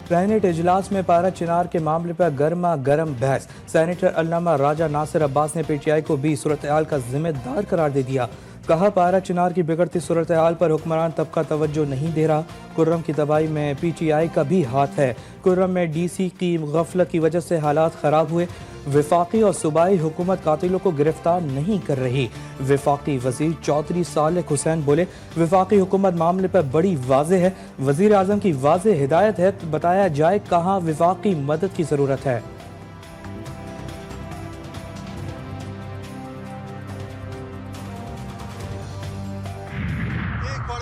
Senate इजलास में पारा चिनार के मामले पर गर्मा गर्म बहस। सेनेटर अल्लामा राजा नासिर अब्बास ने पीटीआई को भी सूरत हाल का जिम्मेदार करार दे दिया। कहा, पारा चिनार की बिगड़ती सूरत हाल पर हुक्मरान तबका तवज्जो नहीं दे रहा। कुर्रम की तबाही में पीटीआई का भी हाथ है। कुर्रम में डीसी की गफलत की वजह से हालात खराब हुए। विफाकी और सूबाई हुकूमत कातिलों को गिरफ्तार नहीं कर रही। विफाकी वजीर चौधरी सालेह हुसैन बोले, विफाकी हुकूमत मामले पर बड़ी वाज़ेह है। वजीर आजम की वाज़ेह हिदायत है, बताया जाए कहाँ विफाकी मदद की ज़रूरत है।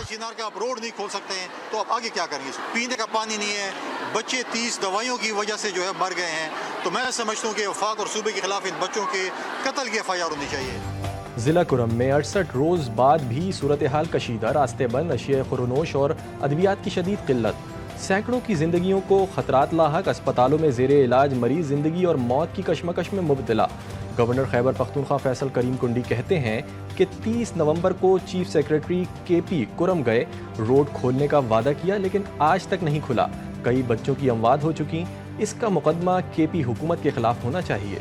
चिनार का आप रोड नहीं खोल सकते हैं तो आप आगे क्या करेंगे? पीने का पानी नहीं है, बच्चे 30 दवाइयों की वजह से जो है मर गए हैं। तो मैं समझता हूँ कि वफाक और सूबे के खिलाफ इन बच्चों के कत्ल की FIR होनी चाहिए। जिला कुरम में 68 रोज बाद भी सूरत हाल कशीदा, रास्ते बंद, अशिया खुरनोश और अद्वियात की शदीद किल्लत, सैकड़ों की जिंदगियों को खतरात लाहक, अस्पतालों में जेर इलाज मरीज जिंदगी और मौत की कशमकश में मुब्तला। गवर्नर खैबर पख्तूनख्वा फैसल करीम कुंडी कहते हैं कि 30 नवंबर को चीफ सेक्रेटरी KP कुरम गए, रोड खोलने का वादा किया लेकिन आज तक नहीं खुला। कई बच्चों की अमवात हो चुकी। इसका मुकदमा KP हुकूमत के खिलाफ होना चाहिए।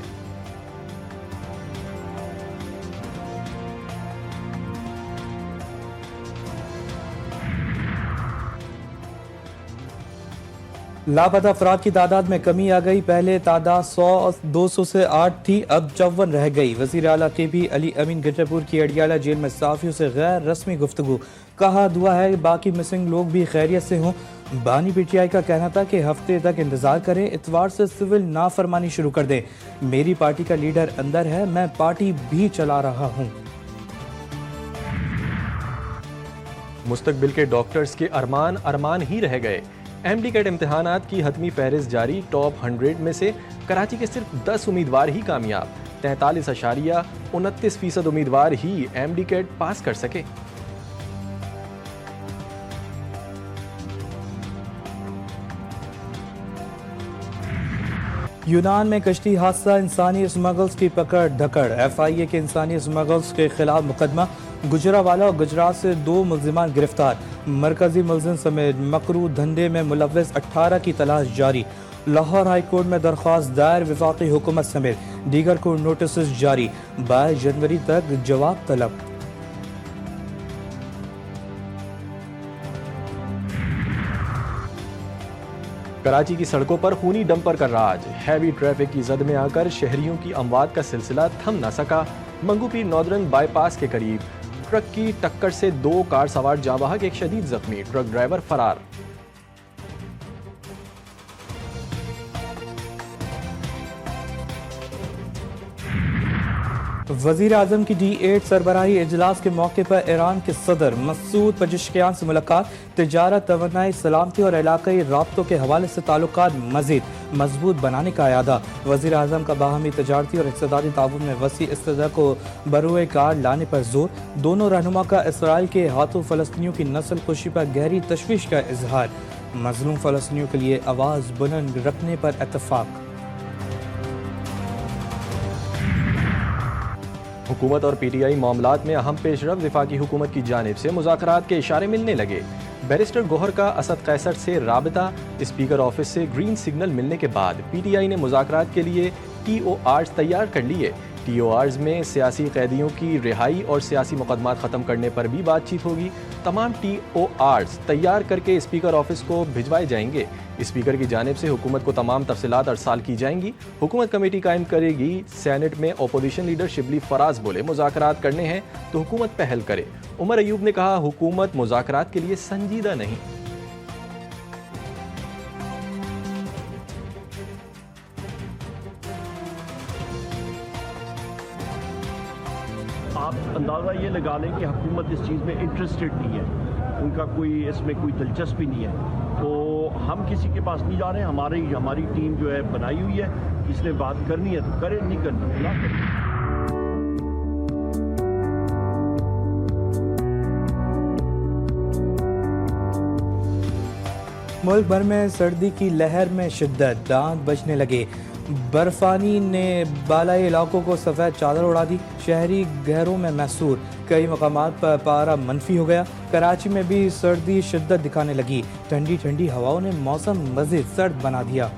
लापता अफराद की तादाद में कमी आ गई। पहले तादाद 100-200 से 8 थी, अब 54 रह गई। वज़ीर आला KP अली अमीन गजरपुर की अडियाला जेल में साफियों से गैर रस्मी गुफ्तगू। कहा, दुआ है बाकी मिसिंग लोग भी खैरियत से हों। बानी PTI का कहना था कि हफ्ते तक इंतजार करें, इतवार से सिविल नाफरमानी शुरू कर दें। मेरी पार्टी का लीडर अंदर है, मैं पार्टी भी चला रहा हूँ। मुस्तकबिल के डॉक्टर्स के अरमान अरमान ही रह गए। MD कैट इम्तिहानात की हतमी फहरिस्त जारी। टॉप 100 में से कराची के सिर्फ 10 उम्मीदवार ही कामयाब। 43.29% उम्मीदवार ही MD कैट पास कर सके। यूनान में कश्ती हादसा, इंसानी स्मगल्स की पकड़ धकड़। FIA के इंसानी स्मगल्स के खिलाफ मुकदमा। गुजरावाला और गुजरात से 2 मुल्जिमान गिरफ्तार। मरकजी मुल्जिम समेत मकरू धंधे में मुलव्वस 18 की तलाश जारी। लाहौर हाई कोर्ट में दरख्वास्त दायर। वफाकी हुकूमत समेत दीगर को नोटिस जारी। 22 जनवरी तक जवाब तलब। कराची की सड़कों पर खूनी डंपर का राज। हैवी ट्रैफिक की जद में आकर शहरियों की अमवात का सिलसिला थम न सका। मंगूपीर नॉर्दर्न बाईपास के करीब ट्रक की टक्कर से 2 कार सवार जाँ बहक, एक शदीद जख्मी, ट्रक ड्राइवर फरार। वजीर आजम की D8 सरबराही इजलास के मौके पर ईरान के सदर मसूद पेजेश्कियान से मुलाकात। तिजारत, तवानाई, सलामती और इलाकाई राब्तों के हवाले से ताल्लुकात मजीद मजबूत बनाने का इरादा। वजीर आजम का बाहमी तजारती और इक़्तिसादी ताउन में वसी इस्तेदा को बरूए कार लाने पर जोर। दोनों रहनुमा का इसराइल के हाथों फ़लस्तीनियों की नस्ल कुशी पर गहरी तशवीश का इजहार। मजलूम फ़लस्तीनियों के लिए आवाज़ बुलंद रखने पर इत्तफाक। हुकूमत और PTI मामलात में अहम पेशरफ। वफाकी हुकूमत की जानिब से मुज़ाकरात के इशारे मिलने लगे। बैरिस्टर गोहर का असद कैसर से राबता। स्पीकर ऑफिस से ग्रीन सिग्नल मिलने के बाद PTI ने मुज़ाकरात के लिए TORs तैयार कर लिए। TORs में सियासी कैदियों की रिहाई और सियासी मुकदमात ख़त्म करने पर भी बातचीत होगी। तमाम TORs तैयार करके स्पीकर ऑफिस को भिजवाए जाएंगे। स्पीकर की जानिब से हुकूमत को तमाम तफसीलात अरसाल की जाएंगी। हुकूमत कमेटी कायम करेगी। सेनेट में अपोजिशन लीडर शिबली फराज बोले, मुज़ाकरात करने हैं तो हुकूमत पहल करे। उमर अयूब ने कहा, हुकूमत मुज़ाकरात के लिए संजीदा नहीं। आप अंदाज़ा ये लगा लें कि हुकूमत इस चीज़ में इंटरेस्टेड नहीं है, उनका कोई इसमें कोई दिलचस्पी नहीं है। तो हम किसी के पास नहीं जा रहे हैं। हमारी टीम जो है बनाई हुई है, इसने बात करनी है तो करे, नहीं करनी ना करें। मुल्क भर में सर्दी की लहर में शिद्दत, दांत बजने लगे। बर्फानी ने बालाई इलाकों को सफ़ेद चादर उड़ा दी। शहरी गहरों में महसूर। कई मकामात पर पारा मनफी हो गया। कराची में भी सर्दी शिद्दत दिखाने लगी। ठंडी ठंडी हवाओं ने मौसम मज़ीद सर्द बना दिया।